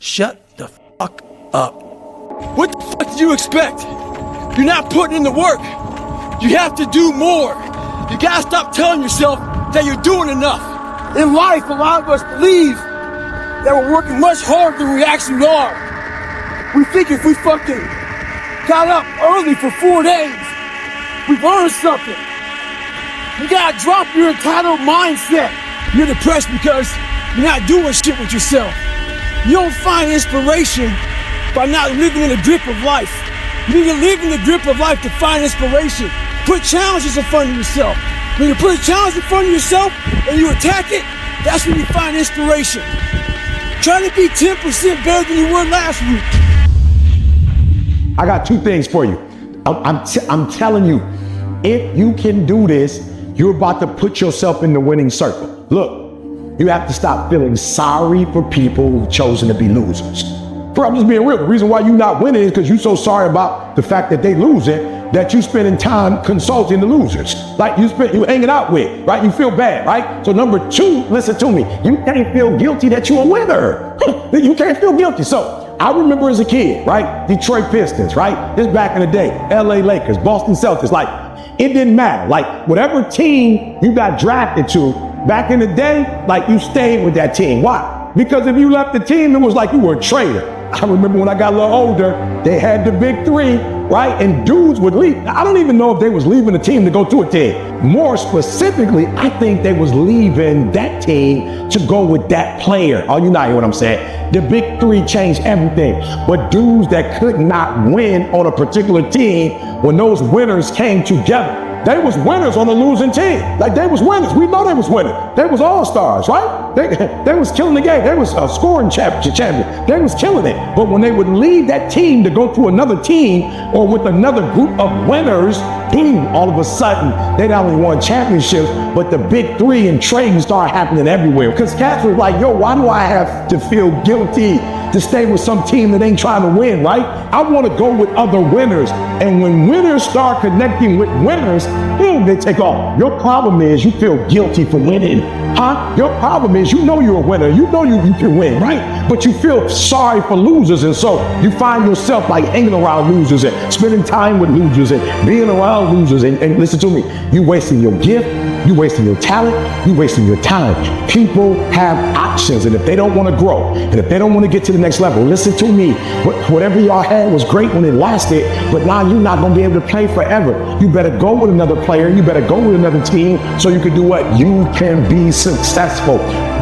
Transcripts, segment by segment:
shut the fuck up. What the fuck did you expect? You're not putting in the work. You have to do more. You gotta stop telling yourself that you're doing enough. In life, a lot of us believe that we're working much harder than we actually are. We think if we fucking got up early for 4 days, we've earned something. You gotta drop your entitled mindset. You're depressed because you're not doing shit with yourself. You don't find inspiration by not living in the grip of life. You need to live in the grip of life to find inspiration. Put challenges in front of yourself. When you put a challenge in front of yourself and you attack it, that's when you find inspiration. Try to be 10% better than you were last week. I got 2 things for you. I'm telling you, if you can do this, you're about to put yourself in the winning circle. Look, you have to stop feeling sorry for people who've chosen to be losers. I'm just being real. The reason why you're not winning is because you're so sorry about the fact that they losing that you spending time consulting the losers. Like you hanging out with, right? You feel bad, right? So number 2, listen to me. You can't feel guilty that you're a winner. You can't feel guilty. So I remember as a kid, right? Detroit Pistons, right? This back in the day, LA Lakers, Boston Celtics, like it didn't matter. Like whatever team you got drafted to back in the day, like you stayed with that team. Why? Because if you left the team, it was like you were a traitor. I remember when I got a little older, they had the big 3, right? And dudes would leave. I don't even know if they was leaving the team to go to a team. More specifically, I think they was leaving that team to go with that player. Oh, you not hear what I'm saying? The big 3 changed everything. But dudes that could not win on a particular team, when those winners came together, they was winners on a losing team. Like they was winners. We know they was winning. They was all-stars, right? They was killing the game. They was a scoring champion. They was killing it. But when they would leave that team to go to another team or with another group of winners, boom, all of a sudden, they not only won championships, but the big 3 and trading started happening everywhere. Because cats was like, yo, why do I have to feel guilty to stay with some team that ain't trying to win, right? I want to go with other winners. And when winners start connecting with winners, boom, they take off. Your problem is you feel guilty for winning, huh? Your problem is you know you're a winner. You know you can win, right? But you feel sorry for losers. And so you find yourself like hanging around losers and spending time with losers and being around losers. And listen to me, you wasting your gift, you wasting your talent, you wasting your time. People have options, and if they don't want to grow, and if they don't want to get to the next level, listen to me. Whatever y'all had was great when it lasted, but now you're not going to be able to play forever. You better go with another player. You better go with another team so you can do what? You can be successful.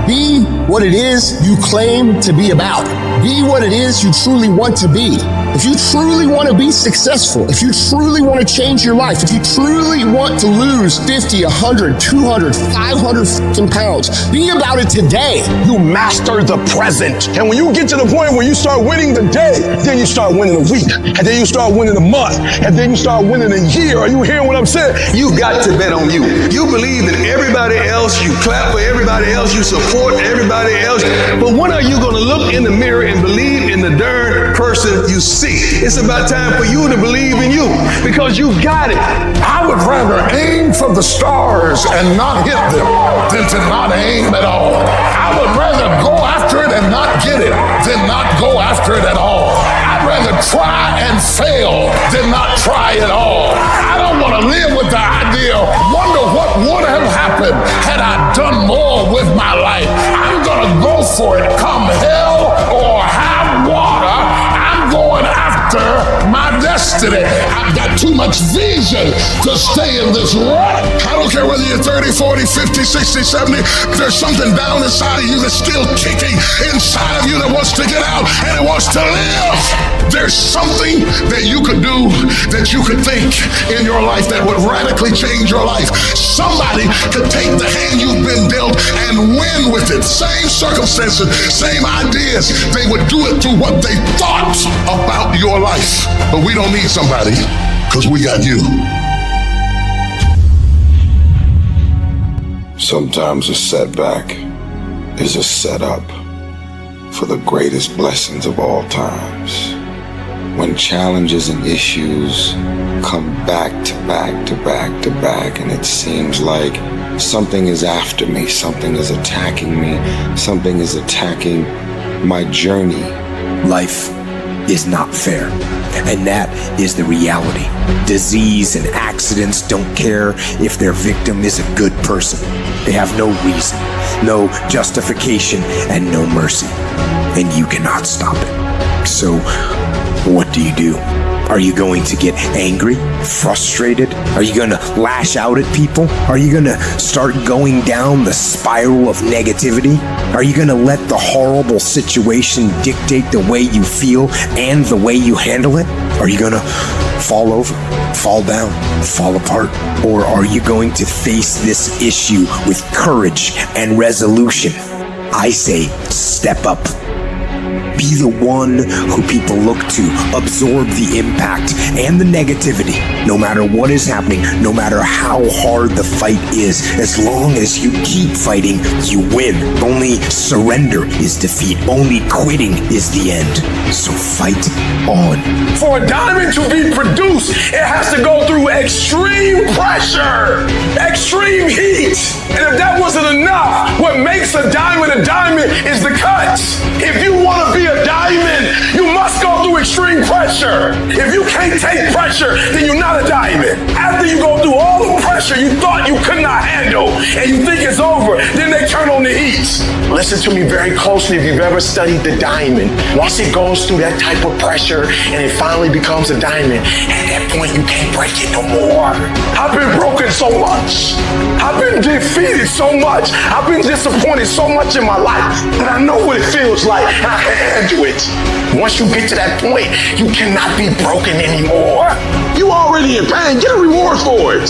Be what it is you claim to be about. Be what it is you truly want to be. If you truly want to be successful, if you truly want to change your life, if you truly want to lose 50, 100, 200, 500 pounds, be about it today. You master the present. And when you get to the point where you start winning the day, then you start winning the week, and then you start winning the month, and then you start winning a year. Are you hearing what I'm saying? You got to bet on you. You believe in everybody else, you clap for everybody else, you support everybody else, but when are you going to look in the mirror and believe in the darn person you see? It's about time for you to believe in you, because you got it. I would rather aim for the stars and not hit them than to not aim at all. I would rather go after it and not get it than not go after it at all. I'd rather try and fail than not try at all. I don't want to live with the idea, wonder what would have happened had I done more with my life. I'm going to go for it, come hell or high water. I'm going after my destiny. I've got too much vision to stay in this rut. I don't care whether you're 30, 40, 50, 60, 70. There's something down inside of you that's still kicking inside of you that wants to get out and it wants to live. There's something that you could do, that you could think in your life that would radically change your life. Somebody could take the hand you've been dealt and win with it. Same circumstances, same ideas. They would do it through what they thought about your life. But we don't need somebody, because we got you. Sometimes a setback is a setup for the greatest blessings of all times. When challenges and issues come back to back to back to back, and it seems like something is after me, something is attacking me, something is attacking my journey Life is not fair. And that is the reality. Disease and accidents don't care if their victim is a good person. They have no reason, no justification, and no mercy. And you cannot stop it. So, what do? Are you going to get angry, frustrated? Are you going to lash out at people? Are you going to start going down the spiral of negativity? Are you going to let the horrible situation dictate the way you feel and the way you handle it? Are you going to fall over, fall down, fall apart? Or are you going to face this issue with courage and resolution? I say, step up. Be the one who people look to. Absorb the impact and the negativity. No matter what is happening, no matter how hard the fight is, as long as you keep fighting, you win. Only surrender is defeat. Only quitting is the end. So fight on. For a diamond to be produced, it has to go through extreme pressure, extreme heat. And if that wasn't enough, what makes a diamond is the cuts. If you want to be a diamond, you must go through extreme pressure. If you can't take pressure, then you're not a diamond. After you go through all the pressure you thought you could not handle and you think it's over, then they turn on the heat. Listen to me very closely if you've ever studied the diamond. Once it goes through that type of pressure and it finally becomes a diamond, at that point you can't break it no more. I've been broken so much. I've been defeated so much. I've been disappointed so much in my life. But I know what it feels like and I can handle it. Once you get to that point, you cannot be broken anymore. You already in pain. Get a reward for it.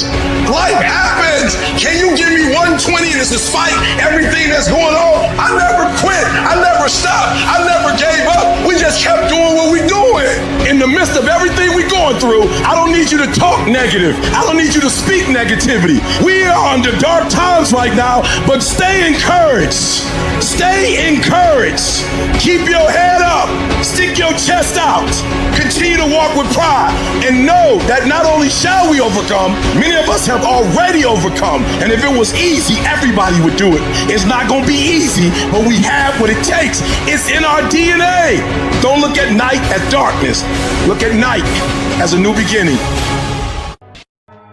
Life happens. Can you give me 120 and despite everything that's going on? I never quit. I never stopped. I never gave up. We just kept doing what we're doing. In the midst of everything we're going through, I don't need you to talk negative. I don't need you to speak negativity. We are under dark times right now, but stay encouraged. Stay encouraged. Keep your head up. Stick your chest out. Continue to walk with pride and know that not only shall we overcome, many of us have already overcome. And if it was easy, everybody would do it. It's not going to be easy, but we have what it takes. It's in our DNA. Don't look at night as darkness. Look at night as a new beginning.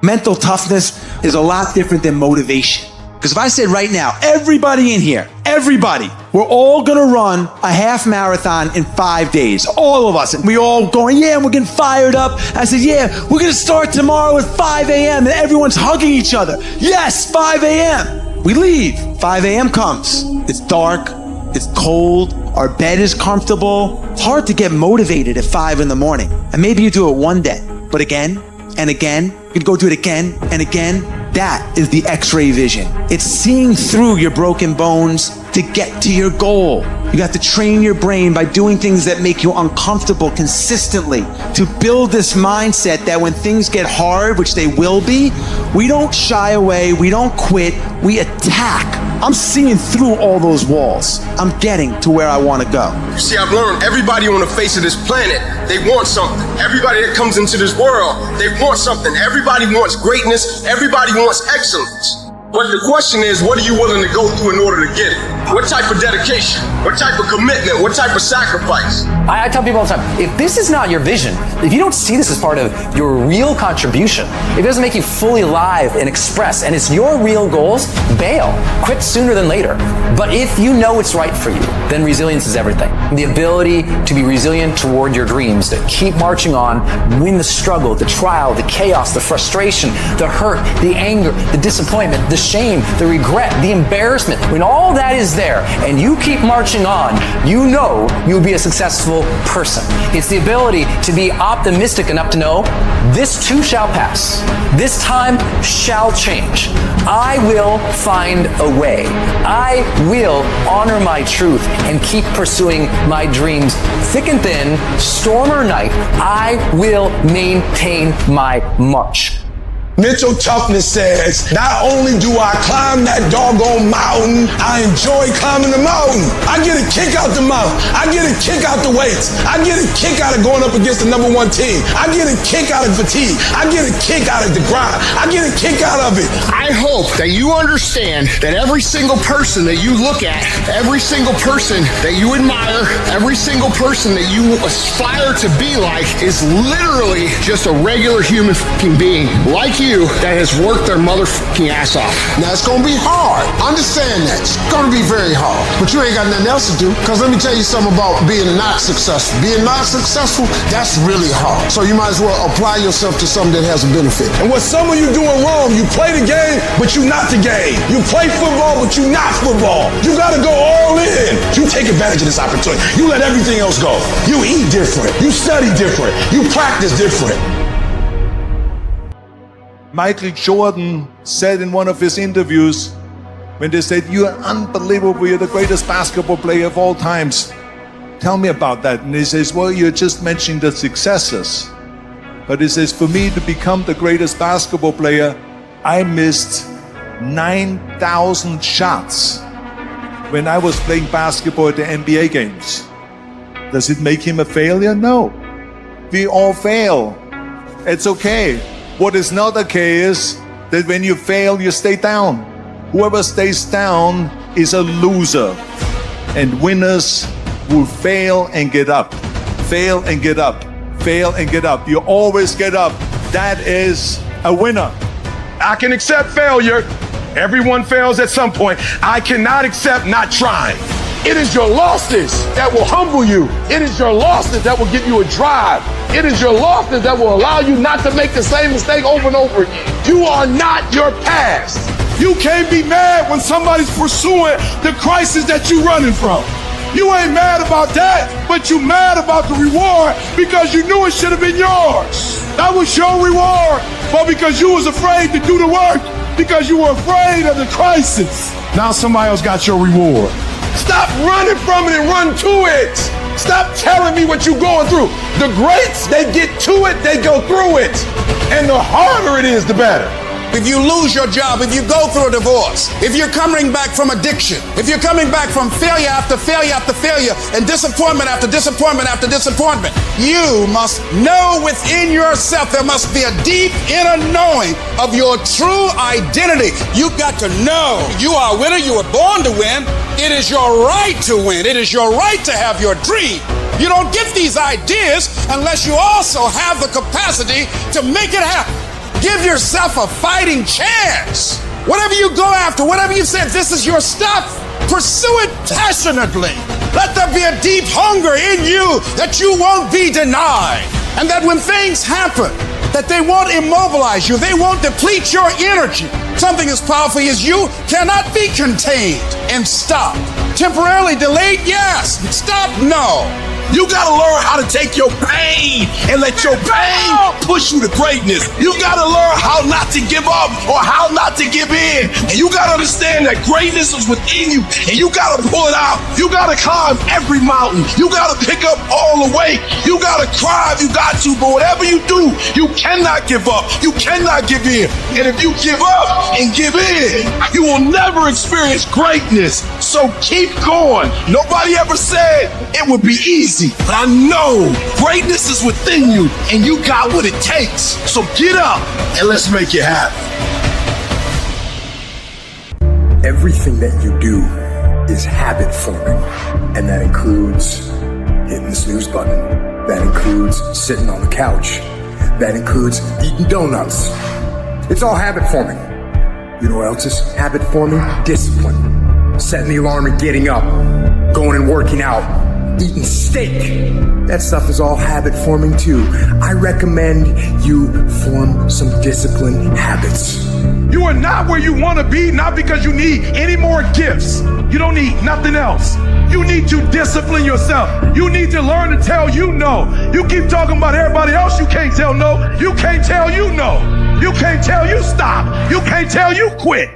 Mental toughness is a lot different than motivation. Because if I said right now, everybody in here, everybody, we're all gonna run a half marathon in 5 days, all of us, and we all going, yeah, we're getting fired up. I said, yeah, we're gonna start tomorrow at 5 a.m. and everyone's hugging each other. Yes, 5 a.m. We leave, 5 a.m. comes. It's dark, it's cold, our bed is comfortable. It's hard to get motivated at 5 in the morning. And maybe you do it one day, but again and again, you can go do it again and again. That is the X-ray vision. It's seeing through your broken bones to get to your goal. You have to train your brain by doing things that make you uncomfortable consistently to build this mindset that when things get hard, which they will be, we don't shy away, we don't quit, we attack. I'm seeing through all those walls. I'm getting to where I want to go. You see, I've learned everybody on the face of this planet, they want something. Everybody that comes into this world, they want something. Everybody wants greatness. Everybody wants excellence. But the question is, what are you willing to go through in order to get it? What type of dedication? What type of commitment? What type of sacrifice? I tell people all the time, if this is not your vision, if you don't see this as part of your real contribution, if it doesn't make you fully alive and express, and it's your real goals, bail. Quit sooner than later. But if you know it's right for you, then resilience is everything. The ability to be resilient toward your dreams, to keep marching on, win the struggle, the trial, the chaos, the frustration, the hurt, the anger, the disappointment, the shame, the regret, the embarrassment. When all that is there and you keep marching on, you know you'll be a successful person. It's the ability to be optimistic enough to know this too shall pass. This time shall change. I will find a way. I will honor my truth and keep pursuing my dreams. Thick and thin, storm or night, I will maintain my march. Mental toughness says, not only do I climb that doggone mountain, I enjoy climbing the mountain. I get a kick out the mountain. I get a kick out the weights. I get a kick out of going up against the number one team. I get a kick out of fatigue. I get a kick out of the grind. I get a kick out of it. I hope that you understand that every single person that you look at, every single person that you admire, every single person that you aspire to be like is literally just a regular human fucking being like you that has worked their motherfucking ass off. Now, it's gonna be hard. Understand that. It's gonna be very hard. But you ain't got nothing else to do. Because let me tell you something about being not successful. Being not successful, that's really hard. So you might as well apply yourself to something that has a benefit. And what some of you doing wrong, you play the game, but you not the game. You play football, but you not football. You gotta go all in. You take advantage of this opportunity. You let everything else go. You eat different. You study different. You practice different. Michael Jordan said in one of his interviews, when they said, "You are unbelievable, you're the greatest basketball player of all times. Tell me about that." And he says, "Well, you're just mentioning the successes." But he says, "For me to become the greatest basketball player, I missed 9,000 shots when I was playing basketball at the NBA games." Does it make him a failure? No. We all fail. It's okay. What is not okay is that when you fail, you stay down. Whoever stays down is a loser. And winners will fail and get up. Fail and get up. Fail and get up. You always get up. That is a winner. I can accept failure. Everyone fails at some point. I cannot accept not trying. It is your losses that will humble you. It is your losses that will give you a drive. It is your losses that will allow you not to make the same mistake over and over again. You are not your past. You can't be mad when somebody's pursuing the crisis that you're running from. You ain't mad about that, but you mad about the reward because you knew it should have been yours. That was your reward, but because you was afraid to do the work, because you were afraid of the crisis. Now somebody else got your reward. Stop running from it and run to it. Stop telling me what you're going through. The greats, they get to it, they go through it. And the harder it is, the better. If you lose your job, if you go through a divorce, if you're coming back from addiction, if you're coming back from failure after failure after failure and disappointment after disappointment after disappointment, you must know within yourself, there must be a deep inner knowing of your true identity. You've got to know you are a winner. You were born to win. It is your right to win. It is your right to have your dream. You don't get these ideas unless you also have the capacity to make it happen. Give yourself a fighting chance. Whatever you go after, whatever you say, this is your stuff, pursue it passionately. Let there be a deep hunger in you that you won't be denied. And that when things happen, that they won't immobilize you, they won't deplete your energy. Something as powerful as you cannot be contained and stopped. Temporarily delayed, yes. Stop, no. You gotta learn how to take your pain and let your pain push you to greatness. You gotta learn how not to give up or how not to give in. And you gotta understand that greatness is within you and you gotta pull it out. You gotta climb every mountain. You gotta pick up all the weight. You gotta cry if you got to, but whatever you do, you cannot give up. You cannot give in. And if you give up and give in, you will never experience greatness. So keep going. Nobody ever said it would be easy. But I know greatness is within you and you got what it takes. So get up and let's make it happen. Everything that you do is habit forming. And that includes hitting the snooze button. That includes sitting on the couch. That includes eating donuts. It's all habit forming. You know what else is habit forming? Discipline. Setting the alarm and getting up. Going and working out. Eating steak. That stuff is all habit forming too. I recommend you form some disciplined habits. You are not where you want to be, not because you need any more gifts. You don't need nothing else. You need to discipline yourself. You need to learn to tell you no. You keep talking about everybody else, you can't tell no. You can't tell you no. You can't tell you stop. You can't tell you quit.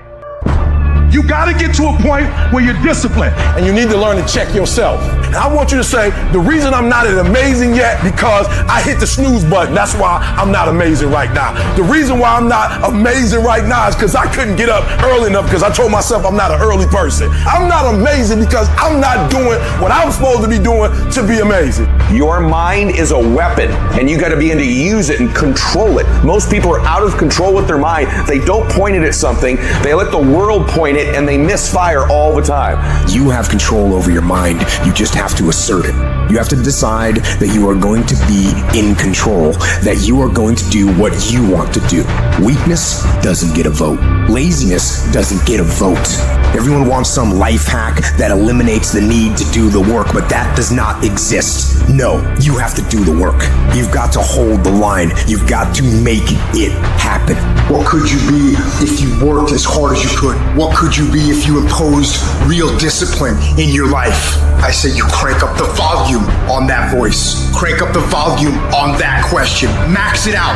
You gotta get to a point where you're disciplined. And you need to learn to check yourself. And I want you to say, the reason I'm not as amazing yet, because I hit the snooze button. That's why I'm not amazing right now. The reason why I'm not amazing right now is because I couldn't get up early enough because I told myself I'm not an early person. I'm not amazing because I'm not doing what I'm supposed to be doing to be amazing. Your mind is a weapon, and you got to begin to use it and control it. Most people are out of control with their mind. They don't point it at something. They let the world point it, and they misfire all the time. You have control over your mind. You just have to assert it. You have to decide that you are going to be in control, that you are going to do what you want to do. Weakness doesn't get a vote. Laziness doesn't get a vote. Everyone wants some life hack that eliminates the need to do the work, but that does not exist. No, you have to do the work. You've got to hold the line. You've got to make it happen. What could you be if you worked as hard as you could? What could you be if you imposed real discipline in your life? I say you crank up the volume on that voice. Crank up the volume on that question. Max it out.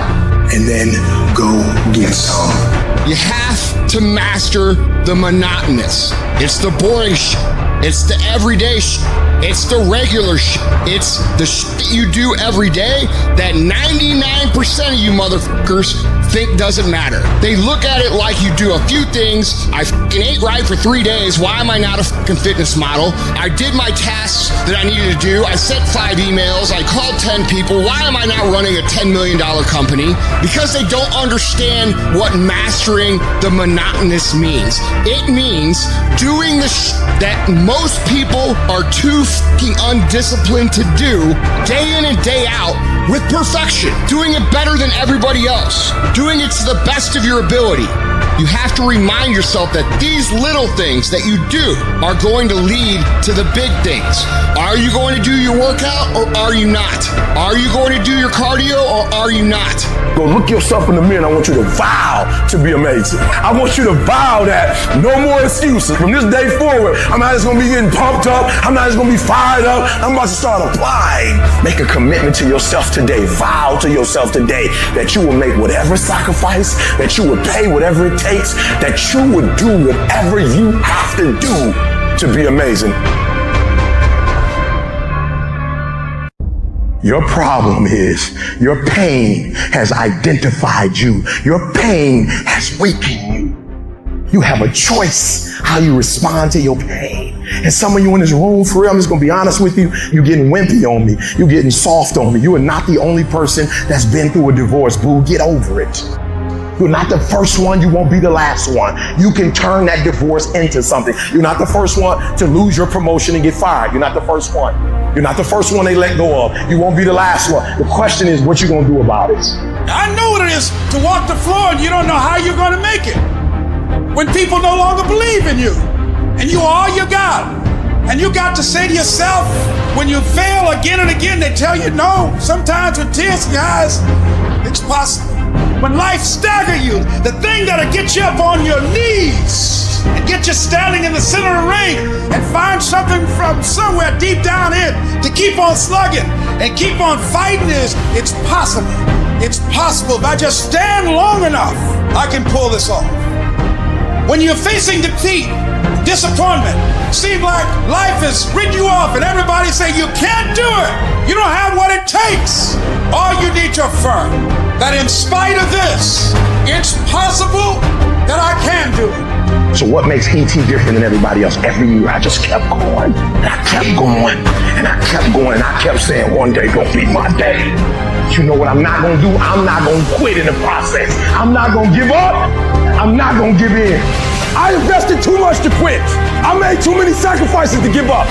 And then go get some. You have to master the monotonous. It's the boring shit. It's the everyday shit. It's the regular shit. It's the shit that you do every day that 99% of you motherfuckers think doesn't matter. They look at it like you do a few things. I fucking ate right for 3 days. Why am I not a fucking fitness model? I did my tasks that I needed to do. I sent 5 emails. I called 10 people. Why am I not running a $10 million company? Because they don't understand what mastering the monotonous means. It means doing the shit that most people are too fucking undisciplined to do day in and day out with perfection. Doing it better than everybody else. Doing it to the best of your ability. You have to remind yourself that these little things that you do are going to lead to the big things. Are you going to do your workout or are you not? Are you going to do your cardio or are you not? Go look yourself in the mirror and I want you to vow to be amazing. I want you to vow that no more excuses. From this day forward, I'm not just going to be getting pumped up. I'm not just going to be fired up. I'm about to start applying. Make a commitment to yourself today. Vow to yourself today that you will make whatever sacrifice, that you would pay whatever it takes, that you would do whatever you have to do to be amazing. Your problem is your pain has identified you. Your pain has weakened you. You have a choice how you respond to your pain. And some of you in this room, for real, I'm just gonna be honest with you, you're getting wimpy on me. You're getting soft on me. You are not the only person that's been through a divorce, boo. Get over it. You're not the first one, you won't be the last one. You can turn that divorce into something. You're not the first one to lose your promotion and get fired. You're not the first one. You're not the first one they let go of. You won't be the last one. The question is, what you gonna do about it? I know what it is to walk the floor and you don't know how you're gonna make it. When people no longer believe in you and you are all you got. And you got to say to yourself, when you fail again and again, they tell you no. Sometimes with tears in your eyes, it's possible. When life stagger you, the thing that'll get you up on your knees and get you standing in the center of the ring and find something from somewhere deep down in to keep on slugging and keep on fighting is, it's possible. It's possible. If I just stand long enough, I can pull this off. When you're facing defeat, disappointment, seem like life has written you off and everybody say you can't do it. You don't have what it takes. All you need to affirm that in spite of this, it's possible that I can do it. So what makes ET different than everybody else? Every year I just kept going, and I kept going, and I kept going, and I kept saying one day gonna be my day. You know what I'm not gonna do? I'm not gonna quit in the process. I'm not gonna give up. I'm not gonna give in. I invested too much to quit. I made too many sacrifices to give up.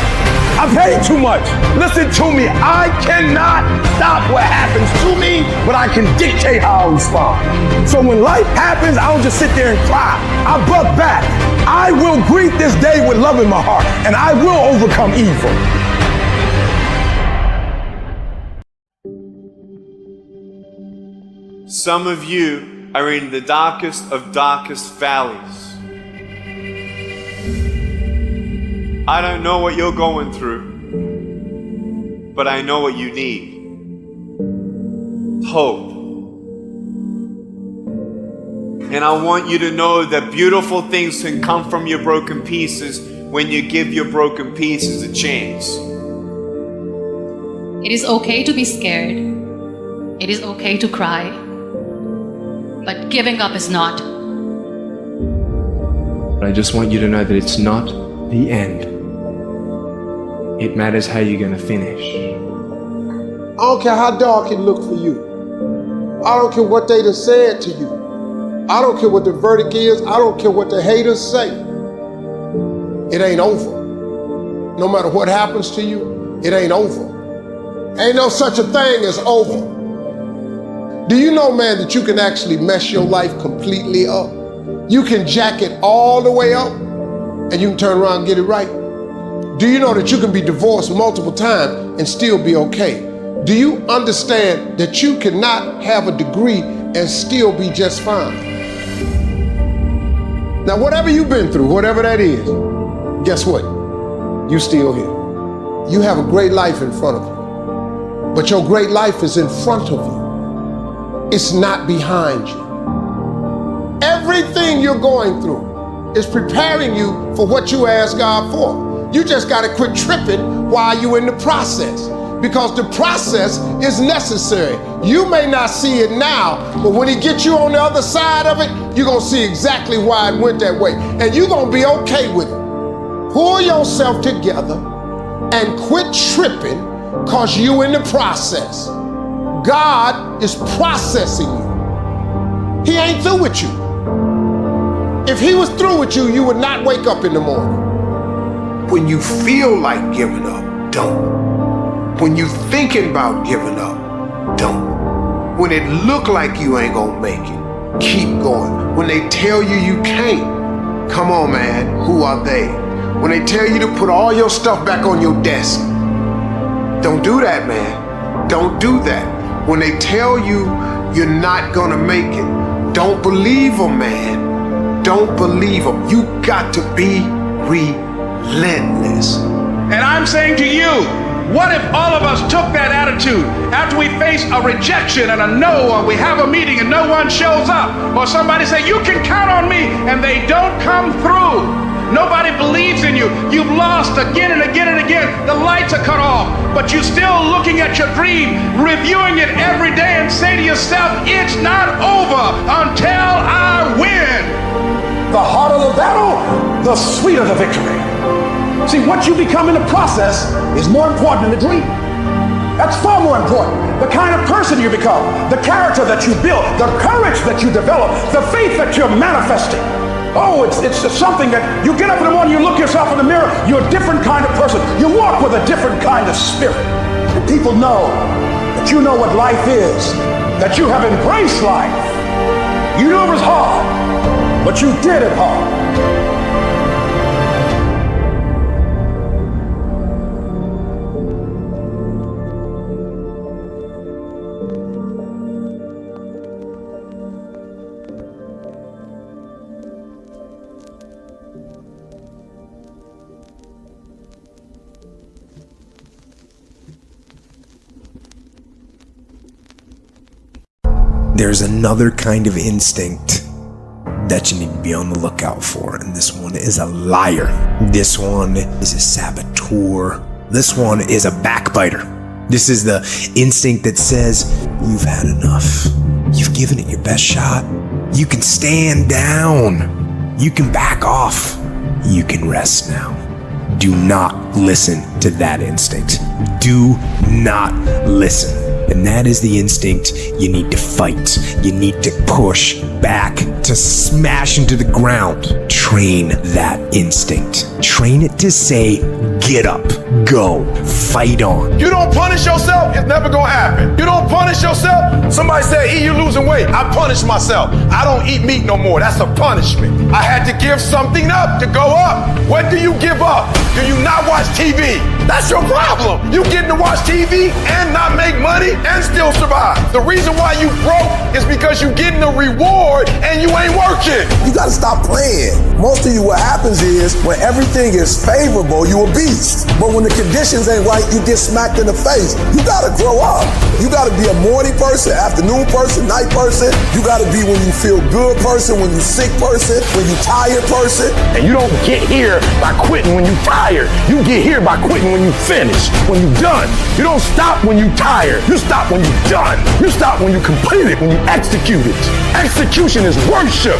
I paid too much. Listen to me. I cannot stop what happens to me, but I can dictate how I respond. So when life happens, I don't just sit there and cry. I buck back. I will greet this day with love in my heart, and I will overcome evil. Some of you are in the darkest of darkest valleys. I don't know what you're going through, but I know what you need. Hope. And I want you to know that beautiful things can come from your broken pieces when you give your broken pieces a chance. It is okay to be scared. It is okay to cry. But giving up is not. But I just want you to know that it's not the end. It matters how you're going to finish. I don't care how dark it looked for you. I don't care what they done said to you. I don't care what the verdict is. I don't care what the haters say. It ain't over. No matter what happens to you, it ain't over. Ain't no such a thing as over. Do you know, man, that you can actually mess your life completely up? You can jack it all the way up and you can turn around and get it right. Do you know that you can be divorced multiple times and still be okay? Do you understand that you cannot have a degree and still be just fine? Now, whatever you've been through, whatever that is, guess what? You still here. You have a great life in front of you, but your great life is in front of you. It's not behind you. Everything you're going through is preparing you for what you asked God for. You just got to quit tripping while you're in the process, because the process is necessary. You may not see it now, but when he gets you on the other side of it, you're going to see exactly why it went that way. And you're going to be okay with it. Pull yourself together and quit tripping because you're in the process. God is processing you. He ain't through with you. If he was through with you, you would not wake up in the morning. When you feel like giving up, don't. When you thinking about giving up, don't. When it look like you ain't gonna make it, keep going. When they tell you you can't, come on, man, who are they? When they tell you to put all your stuff back on your desk, don't do that, man. Don't do that. When they tell you you're not gonna make it, don't believe them, man. Don't believe them. You got to be relentless. And I'm saying to you, what if all of us took that attitude after we face a rejection and a no, or we have a meeting and no one shows up, or somebody say, you can count on me, and they don't come through. Nobody believes in you. You've lost again and again and again. The lights are cut off, but you're still looking at your dream, reviewing it every day, and say to yourself, it's not over until I win. The harder the battle, the sweeter the victory. See, what you become in the process is more important than the dream. That's far more important. The kind of person you become, the character that you build, the courage that you develop, the faith that you're manifesting. Oh, it's something that you get up in the morning, you look yourself in the mirror, you're a different kind of person. You walk with a different kind of spirit. And people know that you know what life is, that you have embraced life. You knew it was hard, but you did it hard. There's another kind of instinct that you need to be on the lookout for, and this one is a liar. This one is a saboteur. This one is a backbiter. This is the instinct that says, you've had enough. You've given it your best shot. You can stand down. You can back off. You can rest now. Do not listen to that instinct. Do not listen. And that is the instinct you need to fight. You need to push back, to smash into the ground. Train that instinct. Train it to say, get up, go, fight on. You don't punish yourself, it's never gonna happen. You don't punish yourself, somebody said, E, you losing weight. I punish myself. I don't eat meat no more. That's a punishment. I had to give something up to go up. What do you give up? Do you not watch TV? That's your problem. You getting to watch TV and not make money and still survive. The reason why you broke is because you getting a reward and you ain't working. You gotta stop playing. Most of you, what happens is when everything is favorable, you a beast. But when the conditions ain't right, you get smacked in the face. You gotta grow up. You gotta be a morning person, afternoon person, night person. You gotta be when you feel good person, when you sick person, when you tired person. And you don't get here by quitting when you tired. You get here by quitting when you finish, when you done. You don't stop when you tired. You stop when you done. You stop when you complete it, when you execute it. Execution is worship.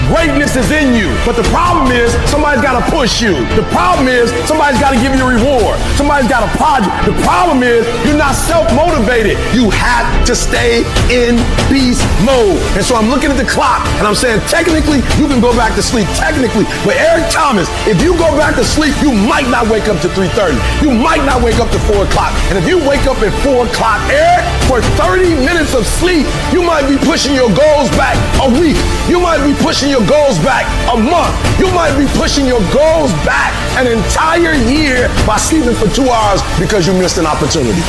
Greatness is in you. But the problem is somebody's got to push you. The problem is somebody's got to give you a reward. Somebody's got to prod you. The problem is you're not self-motivated. You have to stay in beast mode. And so I'm looking at the clock and I'm saying, technically, you can go back to sleep. Technically. But Eric Thomas, if you go back to sleep, you might not wake up to 3:30. You might not wake up to 4 o'clock. And if you wake up at 4 o'clock, Eric, for 30 minutes of sleep, you might be pushing your goals back a week. You might be pushing your goals back a month. You might be pushing your goals back an entire year by sleeping for 2 hours because you missed an opportunity.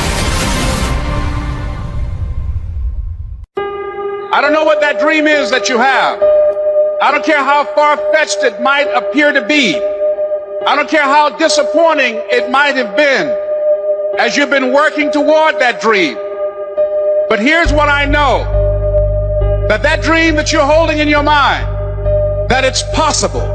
I don't know what that dream is that you have. I don't care how far-fetched it might appear to be. I don't care how disappointing it might have been as you've been working toward that dream. But here's what I know, that dream that you're holding in your mind, that it's possible.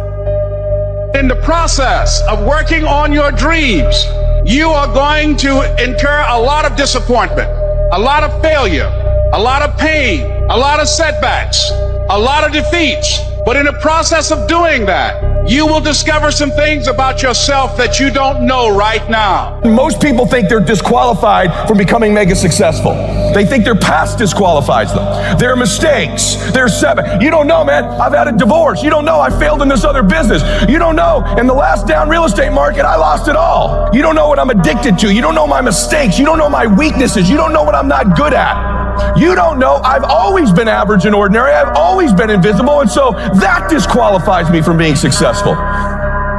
In the process of working on your dreams, you are going to incur a lot of disappointment, a lot of failure, a lot of pain, a lot of setbacks, a lot of defeats. But in the process of doing that, you will discover some things about yourself that you don't know right now. Most people think they're disqualified from becoming mega successful. They think their past disqualifies them. Their mistakes, their setbacks. You don't know, man. I've had a divorce. You don't know. I failed in this other business. You don't know. In the last down real estate market, I lost it all. You don't know what I'm addicted to. You don't know my mistakes. You don't know my weaknesses. You don't know what I'm not good at. You don't know. I've always been average and ordinary. I've always been invisible. And so that disqualifies me from being successful.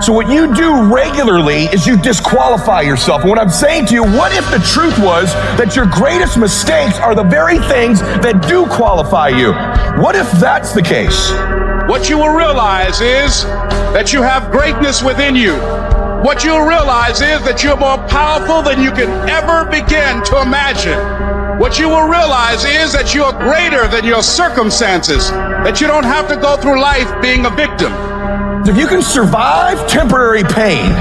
So what you do regularly is you disqualify yourself. And what I'm saying to you, what if the truth was that your greatest mistakes are the very things that do qualify you? What if that's the case? What you will realize is that you have greatness within you. What you'll realize is that you're more powerful than you can ever begin to imagine. What you will realize is that you are greater than your circumstances, that you don't have to go through life being a victim. If you can survive temporary pain,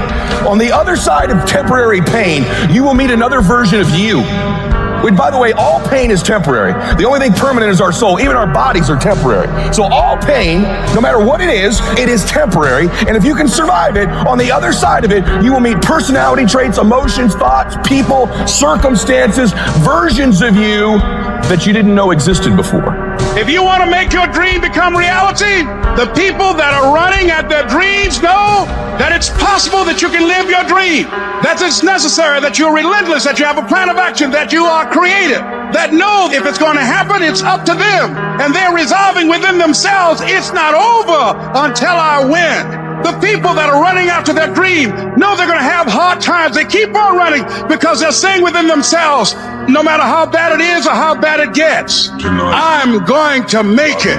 on the other side of temporary pain, you will meet another version of you. Which, by the way, all pain is temporary. The only thing permanent is our soul. Even our bodies are temporary. So all pain, no matter what it is temporary. And if you can survive it, on the other side of it, you will meet personality traits, emotions, thoughts, people, circumstances, versions of you that you didn't know existed before. If you want to make your dream become reality, the people that are running at their dreams know that it's possible that you can live your dream, that it's necessary, that you're relentless, that you have a plan of action, that you are creative, that know if it's going to happen, it's up to them. And they're resolving within themselves, it's not over until I win. The people that are running after their dream know they're going to have hard times. They keep on running because they're saying within themselves, no matter how bad it is or how bad it gets, I'm going to make it.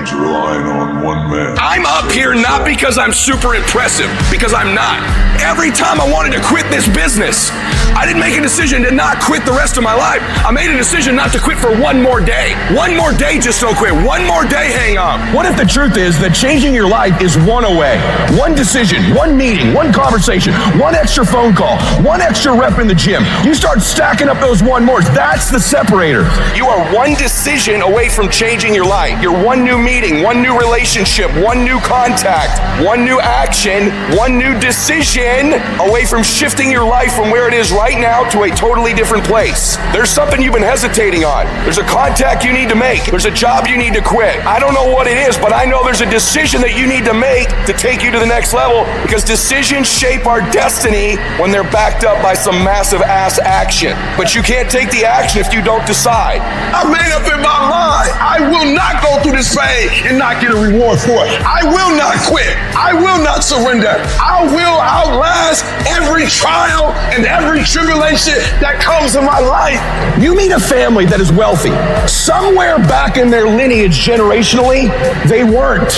I'm up here not because I'm super impressive, because I'm not. Every time I wanted to quit this business, I didn't make a decision to not quit the rest of my life. I made a decision not to quit for one more day. One more day, just don't quit. One more day, hang on. What if the truth is that changing your life is one away? One decision, one meeting, one conversation, one extra phone call, one extra rep in the gym. You start stacking up those one mores. That's the separator. You are one decision away from changing your life. You're one new meeting, one new relationship, one new contact, one new action, one new decision away from shifting your life from where it is right now to a totally different place. There's something you've been hesitating on. There's a contact you need to make. There's a job you need to quit. I don't know what it is, but I know there's a decision that you need to make to take you to the next level, because decisions shape our destiny when they're backed up by some massive ass action. But you can't take the action if you don't decide. I made up in my mind, I will not go through this pain and not get a reward for it. I will not quit. I will not surrender. I will outlast every trial and every tribulation that comes in my life. You meet a family that is wealthy. Somewhere back in their lineage generationally, they weren't.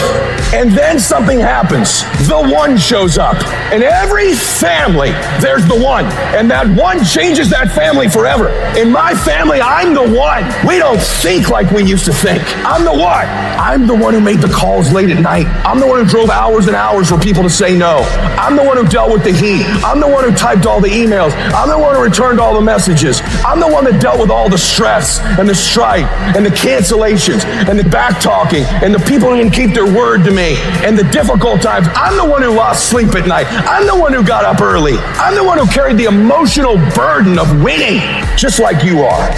And then something happens. The one shows up. In every family, there's the one. And that one changes that family forever. In my family, I'm the one. We don't think like we used to think. I'm the one. I'm the one who made the calls late at night. I'm the one who drove hours and hours for people to say no. I'm the one who dealt with the heat. I'm the one who typed all the emails. I'm the one who returned all the messages. I'm the one that dealt with all the stress and the strife and the cancellations and the back talking and the people who didn't keep their word to me and the difficult times. I'm the one who lost sleep at night. I'm the one who got up early. I'm the one who carried the emotional burden of winning, just like you are.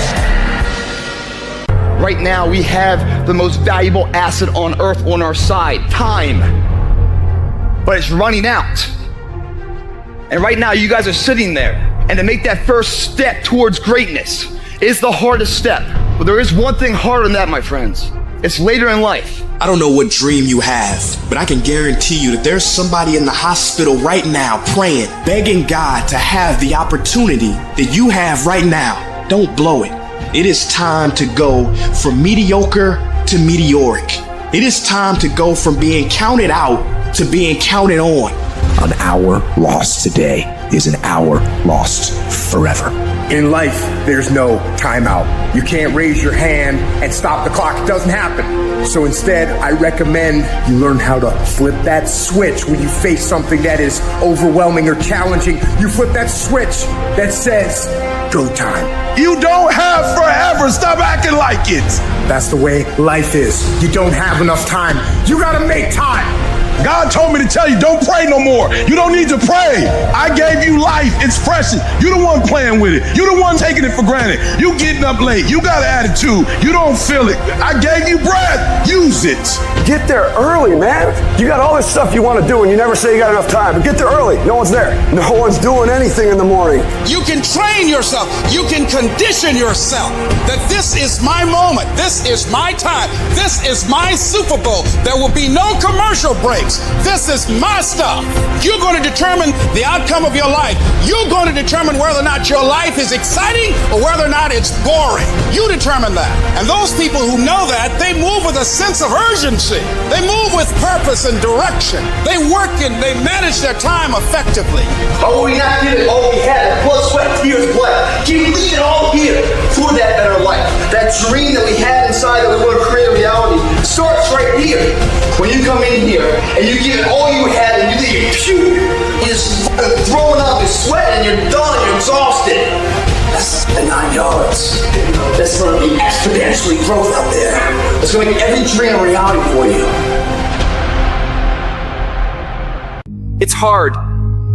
Right now, we have the most valuable asset on earth on our side, time. But it's running out. And right now, you guys are sitting there. And to make that first step towards greatness is the hardest step. But there is one thing harder than that, my friends. It's later in life. I don't know what dream you have, but I can guarantee you that there's somebody in the hospital right now praying, begging God to have the opportunity that you have right now. Don't blow it. It is time to go from mediocre to meteoric. It is time to go from being counted out to being counted on. An hour lost today is an hour lost forever. In life, there's no timeout. You can't raise your hand and stop the clock. It doesn't happen. So instead, I recommend you learn how to flip that switch when you face something that is overwhelming or challenging. You flip that switch that says, go time. You don't have forever. Stop acting like it. That's the way life is. You don't have enough time. You gotta make time. God told me to tell you, don't pray no more. You don't need to pray. I gave you life. It's precious. You the one playing with it. You the one taking it for granted. You getting up late. You got an attitude. You don't feel it. I gave you breath. Use it. Get there early, man. You got all this stuff you want to do and you never say you got enough time. But get there early. No one's there. No one's doing anything in the morning. You can train yourself. You can condition yourself that this is my moment. This is my time. This is my Super Bowl. There will be no commercial breaks. This is my stuff. You're going to determine the outcome of your life. You're going to determine whether or not your life is exciting or whether or not it's boring. You determine that. And those people who know that, they move with a sense of urgency. They move with purpose and direction. They work and they manage their time effectively. Oh, we not giving all we had, blood, sweat, tears, blood. Keep leading all here for that better life. That dream that we had inside that we want to create a reality starts right here. When you come in here and you give it all you had and you leave, you're just throwing up, you're sweating, you're done, you're exhausted. That's the 9 yards. That's going to be exponentially growth up there. It's going to make every dream a reality for you. It's hard.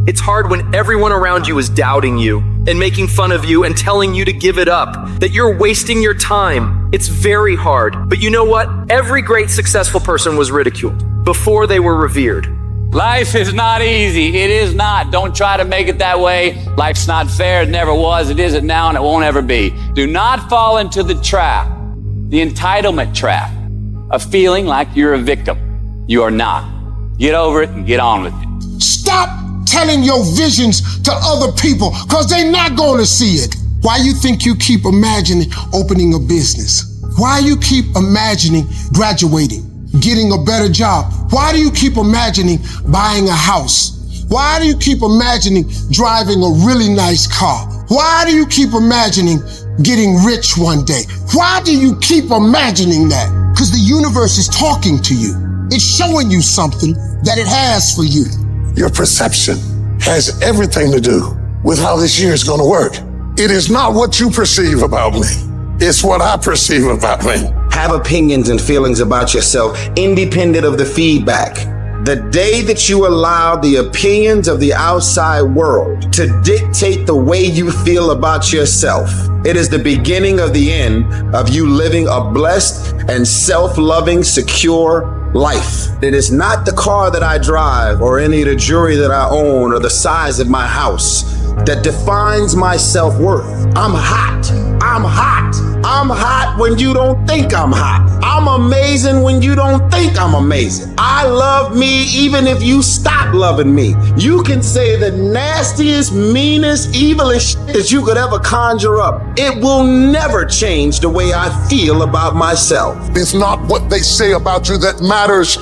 It's hard when everyone around you is doubting you and making fun of you and telling you to give it up, that you're wasting your time. It's very hard. But you know what? Every great successful person was ridiculed before they were revered. Life is not easy. It is not. Don't try to make it that way. Life's not fair. It never was. It isn't now, and it won't ever be. Do not fall into the trap, the entitlement trap, of feeling like you're a victim. You are not. Get over it and get on with it. Stop telling your visions to other people because they're not going to see it. Why you think you keep imagining opening a business? Why you keep imagining graduating, getting a better job? Why do you keep imagining buying a house? Why do you keep imagining driving a really nice car? Why do you keep imagining getting rich one day? Why do you keep imagining that? Because the universe is talking to you. It's showing you something that it has for you. Your perception has everything to do with how this year is going to work. It is not what you perceive about me. It's what I perceive about me. Have opinions and feelings about yourself, independent of the feedback. The day that you allow the opinions of the outside world to dictate the way you feel about yourself, it is the beginning of the end of you living a blessed and self-loving, secure life. It is not the car that I drive or any of the jewelry that I own or the size of my house that defines my self-worth. I'm hot. I'm hot. I'm I'm hot when you don't think I'm hot. I'm amazing when you don't think I'm amazing. I love me even if you stop loving me. You can say the nastiest, meanest, evilest shit that you could ever conjure up. It will never change the way I feel about myself. It's not what they say about you that matters.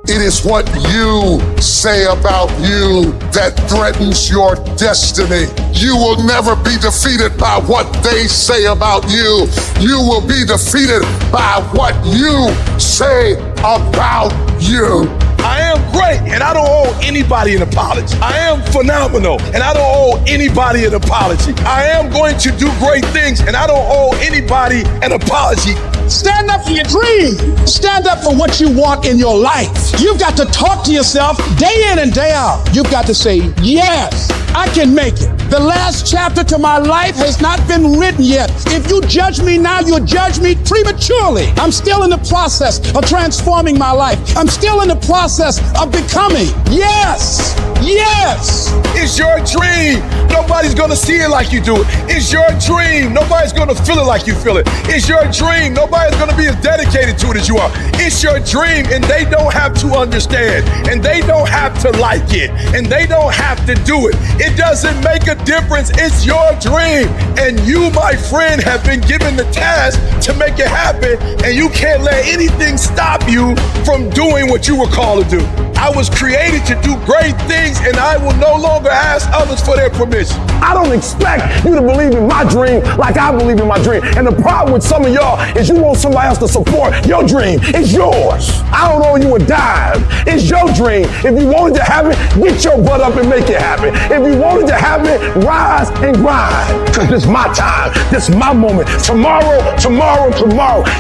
It is what you say about you that threatens your destiny. You will never be defeated by what they say about you. You will be defeated by what you say about you. I am great, and I don't owe anybody an apology. I am phenomenal, and I don't owe anybody an apology. I am going to do great things, and I don't owe anybody an apology. Stand up for your dream. Stand up for what you want in your life. You've got to talk to yourself day in and day out. You've got to say, yes, I can make it. The last chapter to my life has not been written yet. If you judge me now, you'll judge me prematurely. I'm still in the process of transforming my life. I'm still in the process of becoming. Yes, yes. It's your dream. Nobody's gonna see it like you do it. It's your dream. Nobody's gonna feel it like you feel it. It's your dream. Nobody's gonna be as dedicated to it as you are. It's your dream, and they don't have to understand, and they don't have to like it, and they don't have to do it. It doesn't make a difference. It's your dream, and you, my friend, have been given the task to make it happen, and you can't let anything stop you from doing what you were called to do. I was created to do great things, and I will no longer ask others for their permission. I don't expect you to believe in my dream like I believe in my dream. And the problem with some of y'all is you want somebody else to support your dream. It's yours. I don't owe you a dime. It's your dream. If you wanted to happen, get your butt up and make it happen. If you wanted to happen, rise and grind. Because this is my time. This is my moment. Tomorrow.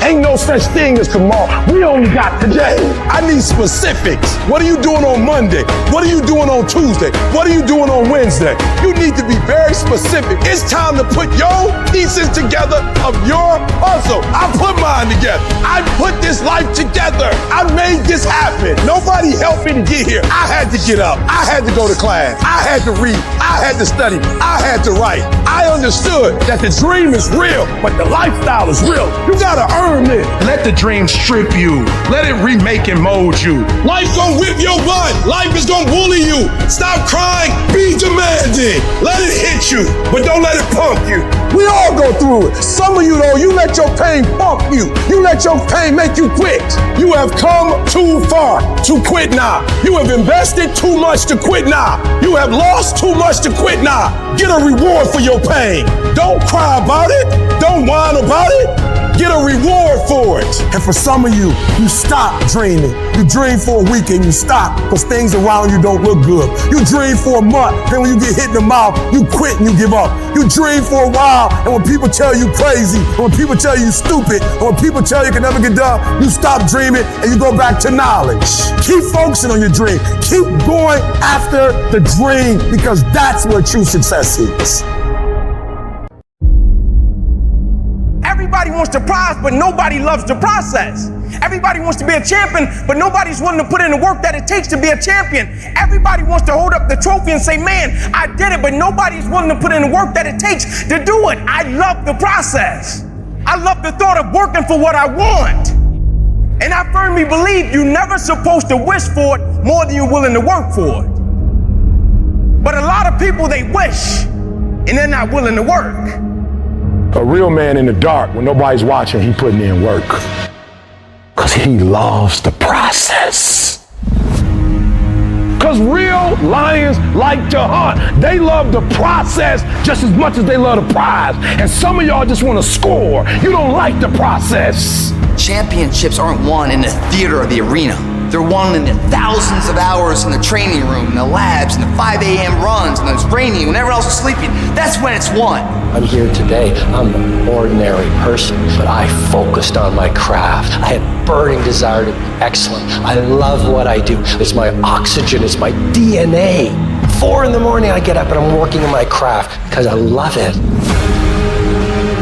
Ain't no such thing as tomorrow. We only got today. I need specifics. What are you doing on Monday? What are you doing on Tuesday? What are you doing on Wednesday? You need to be very specific. It's time to put your pieces together of your puzzle. I put mine together. I put this life together. I made this happen. Nobody helped me to get here. I had to get up. I had to go to class. I had to read. I had to study. I had to write. I understood that the dream is real, but the lifestyle is real. You gotta earn it. Let the dream strip you. Let it remake and mold you. Life gon' whip your butt. Life is gonna bully you. Stop crying. Be demanding. Let it hit you, but don't let it pump you. We all go through it. Some of you, though, you let your pain pump you. You let your pain make you quit. You have come too far to quit now. You have invested too much to quit now. You have lost too much to quit now. Get a reward for your pain. Don't cry about it. Don't whine about it. Get a reward for it. And for some of you, you stop dreaming. You dream for a week and you stop because things around you don't look good. You dream for a month, then when you get hit in the mouth, you quit and you give up. You dream for a while, and when people tell you crazy, and when people tell you stupid, and when people tell you can never get done, you stop dreaming and you go back to knowledge. Keep focusing on your dream. Keep going after the dream because that's where true success is. Everybody wants to prize, but nobody loves the process. Everybody wants to be a champion, but nobody's willing to put in the work that it takes to be a champion. Everybody wants to hold up the trophy and say, man, I did it, but nobody's willing to put in the work that it takes to do it. I love the process. I love the thought of working for what I want. And I firmly believe you're never supposed to wish for it more than you're willing to work for it. But a lot of people, they wish, and they're not willing to work. A real man in the dark, when nobody's watching, he putting in work. Because he loves the process. Because real lions like to hunt. They love the process just as much as they love the prize. And some of y'all just want to score. You don't like the process. Championships aren't won in the theater or the arena. They're won in the thousands of hours in the training room, in the labs, in the 5 a.m. runs, when it's raining, when everyone else is sleeping. That's when it's won. I'm here today. I'm an ordinary person, but I focused on my craft. I had burning desire to be excellent. I love what I do. It's my oxygen. It's my DNA. 4 in the morning, I get up and I'm working in my craft because I love it.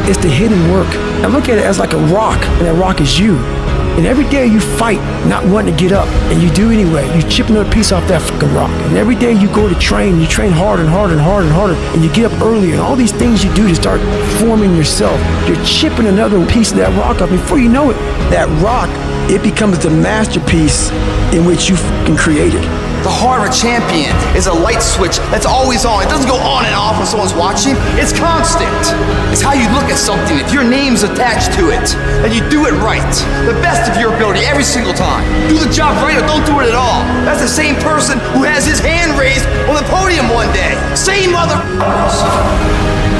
It's the hidden work. I look at it as like a rock, and that rock is you. And every day you fight not wanting to get up, and you do anyway. You chip another piece off that fucking rock. And every day you go to train, you train harder and harder and harder and harder, and you get up earlier, and all these things you do to start forming yourself. You're chipping another piece of that rock up. Before you know it, that rock, it becomes the masterpiece in which you fucking created. The heart of a champion is a light switch that's always on. It doesn't go on and off when someone's watching. It's constant. It's how you look at something. If your name's attached to it, then you do it right. The best of your ability every single time. Do the job right or don't do it at all. That's the same person who has his hand raised on the podium one day. Same motherfuckers.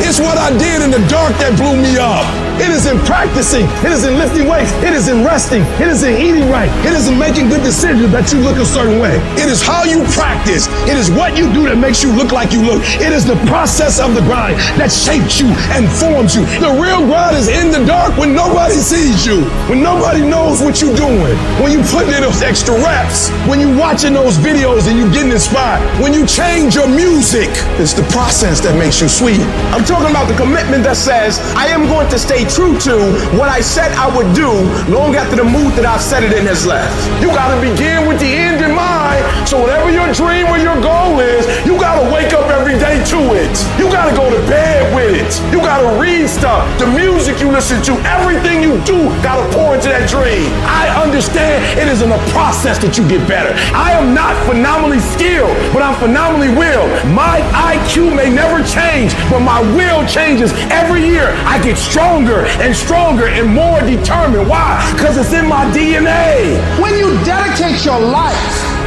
It's what I did in the dark that blew me up. It is in practicing. It is in lifting weights. It is in resting. It is in eating right. It is in making good decisions that you look a certain way. It is how you practice. It is what you do that makes you look like you look. It is the process of the grind that shapes you and forms you. The real grind is in the dark when nobody sees you, when nobody knows what you're doing, when you putting in those extra reps, when you watching those videos and you getting inspired, when you change your music. It's the process that makes you sweet. I'm talking about the commitment that says, I am going to stay true to what I said I would do long after the mood that I've set it in has left. You gotta begin with the end in mind, so whatever your dream or your goal is, you gotta wake up every day to it. You gotta go to bed with it. You gotta read stuff. The music you listen to, everything you do gotta pour into that dream. I understand it is in a process that you get better. I am not phenomenally skilled, but I'm phenomenally willed. My IQ may never change, but my will changes every year. I get stronger and stronger and more determined. Why? Because it's in my DNA. When you dedicate your life,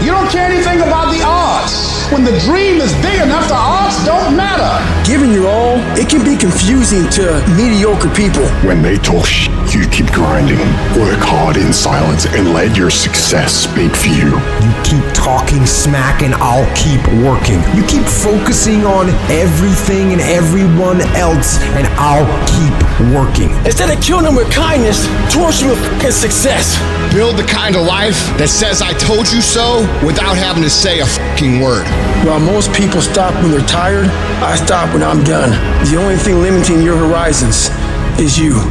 you don't care anything about the odds. When the dream is big enough, the odds don't matter. Giving your all, it can be confusing to mediocre people. When they talk shit, you keep grinding. Work hard in silence and let your success speak for you. You keep talking smack and I'll keep working. You keep focusing on everything and everyone else and I'll keep working. Instead of killing them with kindness, torch them with fucking success. Build the kind of life that says I told you so without having to say a fucking word. While most people stop when they're tired, I stop when I'm done. The only thing limiting your horizons is you.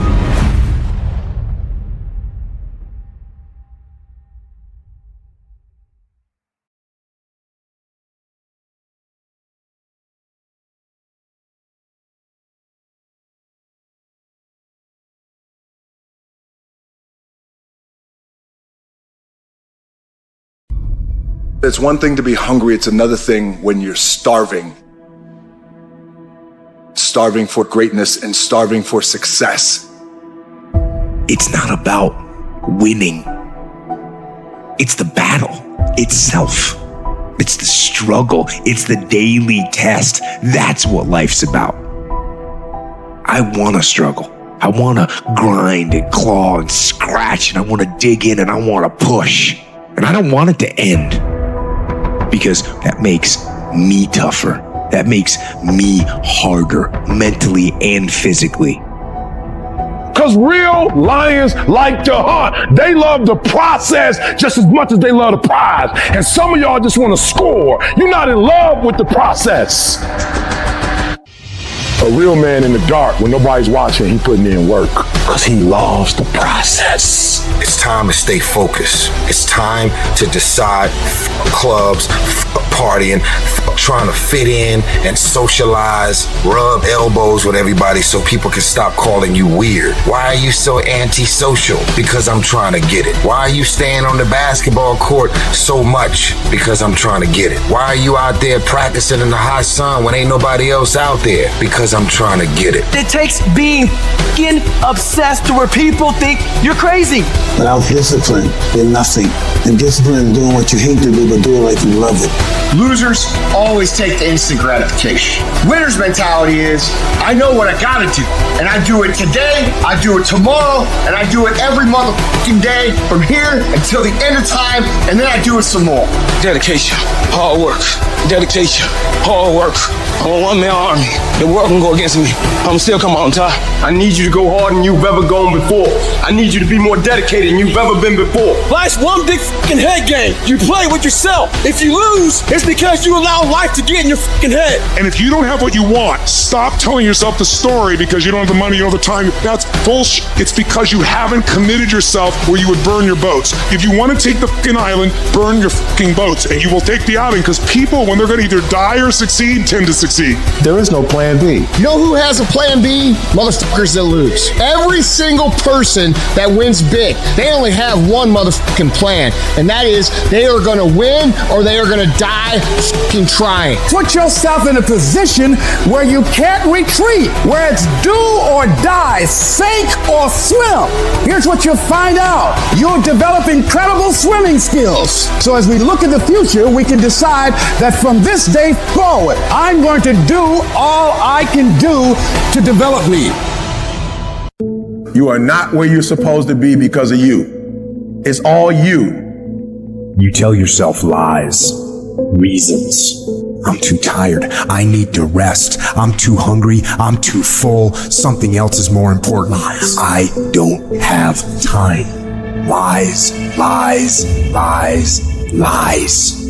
It's one thing to be hungry, it's another thing when you're starving. Starving for greatness and starving for success. It's not about winning. It's the battle itself. It's the struggle. It's the daily test. That's what life's about. I want to struggle. I want to grind and claw and scratch, and I want to dig in and I want to push. And I don't want it to end. Because that makes me tougher. That makes me harder, mentally and physically. Because real lions like to hunt. They love the process just as much as they love the prize. And some of y'all just want to score. You're not in love with the process. A real man in the dark, when nobody's watching, he putting in work. Because he loves the process. It's time to stay focused. It's time to decide clubs, partying, trying to fit in and socialize, rub elbows with everybody so people can stop calling you weird. Why are you so antisocial? Because I'm trying to get it. Why are you staying on the basketball court so much? Because I'm trying to get it. Why are you out there practicing in the hot sun when ain't nobody else out there? Because I'm trying to get it. It takes being f***ing obsessed to where people think you're crazy. Without discipline, you're nothing. And discipline, doing what you hate to do, but do it like you love it. Losers always take the instant gratification. Winner's mentality is, I know what I gotta do, and I do it today, I do it tomorrow, and I do it every motherfucking day from here until the end of time, and then I do it some more. Dedication, hard work. Dedication, hard work. I'm a one-man army. The world can go against me. I'm still come out on top. I need you to go harder than you've ever gone before. I need you to be more dedicated than you've ever been before. Life's one big fucking head game. You play with yourself. If you lose, It's because you allow life to get in your fucking head. And if you don't have what you want, stop telling yourself the story because you don't have the money, you don't have the time. That's bullshit. It's because you haven't committed yourself where you would burn your boats. If you want to take the fucking island, burn your fucking boats, and you will take the island because people, when they're going to either die or succeed, tend to succeed. There is no plan B. You know who has a plan B? Motherfuckers that lose. Every single person that wins big, they only have one motherfucking plan, and that is they are going to win or they are going to die fucking trying. Put yourself in a position where you can't retreat, where it's do or die, sink or swim. Here's what you'll find out. You'll develop incredible swimming skills. So as we look at the future, we can decide that from this day forward, I'm going to do all I can do to develop me. You are not where you're supposed to be because of you. It's all you. You tell yourself lies, reasons. I'm too tired. I need to rest. I'm too hungry. I'm too full. Something else is more important. I don't have time. Lies, lies, lies, lies.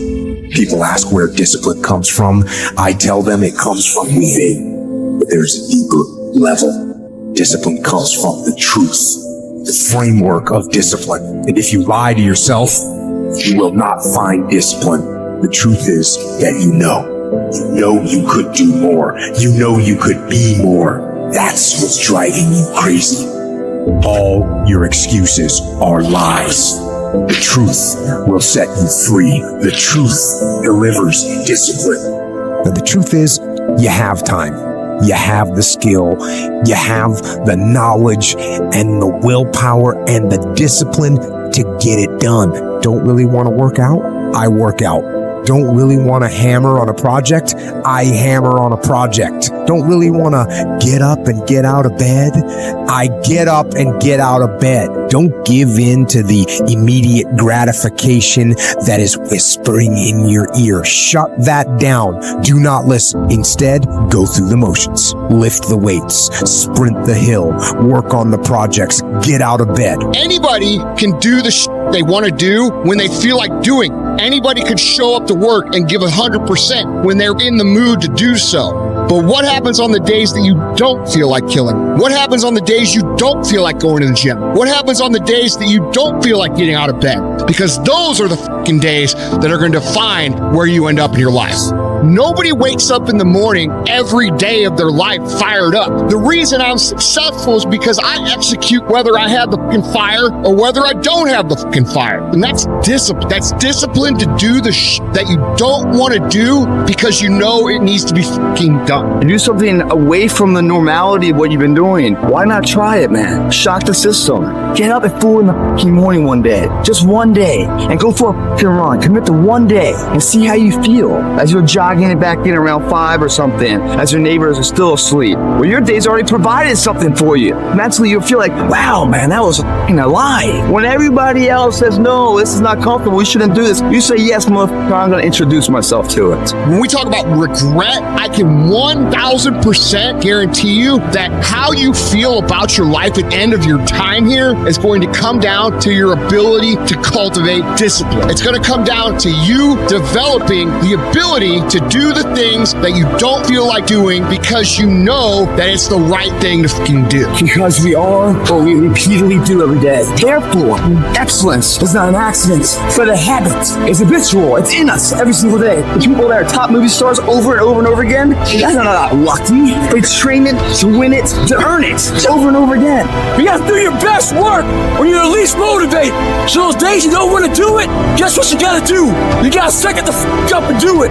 People ask where discipline comes from. I tell them it comes from within. But there's a deeper level. Discipline comes from the truth, the framework of discipline. And if you lie to yourself, you will not find discipline. The truth is that you know you could do more. You know you could be more. That's what's driving you crazy. All your excuses are lies. The truth will set you free. The truth delivers discipline. But the truth is, you have time. You have the skill. You have the knowledge and the willpower and the discipline to get it done. Don't really want to work out? I work out. Don't really want to hammer on a project? I hammer on a project. Don't really want to get up and get out of bed? I get up and get out of bed. Don't give in to the immediate gratification that is whispering in your ear. Shut that down. Do not listen. Instead, go through the motions. Lift the weights. Sprint the hill. Work on the projects. Get out of bed. Anybody can do the shit they want to do when they feel like doing. Anybody could show up to work and give 100% when they're in the mood to do so. But what happens on the days that you don't feel like killing? What happens on the days you don't feel like going to the gym? What happens on the days that you don't feel like getting out of bed? Because those are the fucking days that are going to define where you end up in your life. Nobody wakes up in the morning every day of their life fired up. The reason I'm successful is because I execute whether I have the fucking fire or whether I don't have the fucking fire. And that's discipline. That's discipline to do the that you don't want to do because you know it needs to be fucking done. Do something away from the normality of what you've been doing. Why not try it, man? Shock the system. Get up at 4 in the fucking morning one day. Just one day. And go for a fucking run. Commit to one day and see how you feel as you're jogging it back in around 5 or something, as your neighbors are still asleep. Well, your day's already provided something for you. Mentally, you'll feel like, wow, man, that was fucking a lie. When everybody else says, no, this is not comfortable, we shouldn't do this, you say, yes, motherfucker, I'm going to introduce myself to it. When we talk about regret, I can 1000% guarantee you that how you feel about your life at the end of your time here is going to come down to your ability to cultivate discipline. It's going to come down to you developing the ability to do the things that you don't feel like doing because you know that it's the right thing to fucking do. Because we are what we repeatedly do every day. Therefore, excellence is not an accident, but a habit. It's habitual. It's in us every single day. The people that are top movie stars over and over and over again, that's not lucky. They train it to win it, to earn it over and over again. You gotta do your best work when you're the least motivated. So those days you don't want to do it, guess what you gotta do? You gotta suck it the f*** up and do it.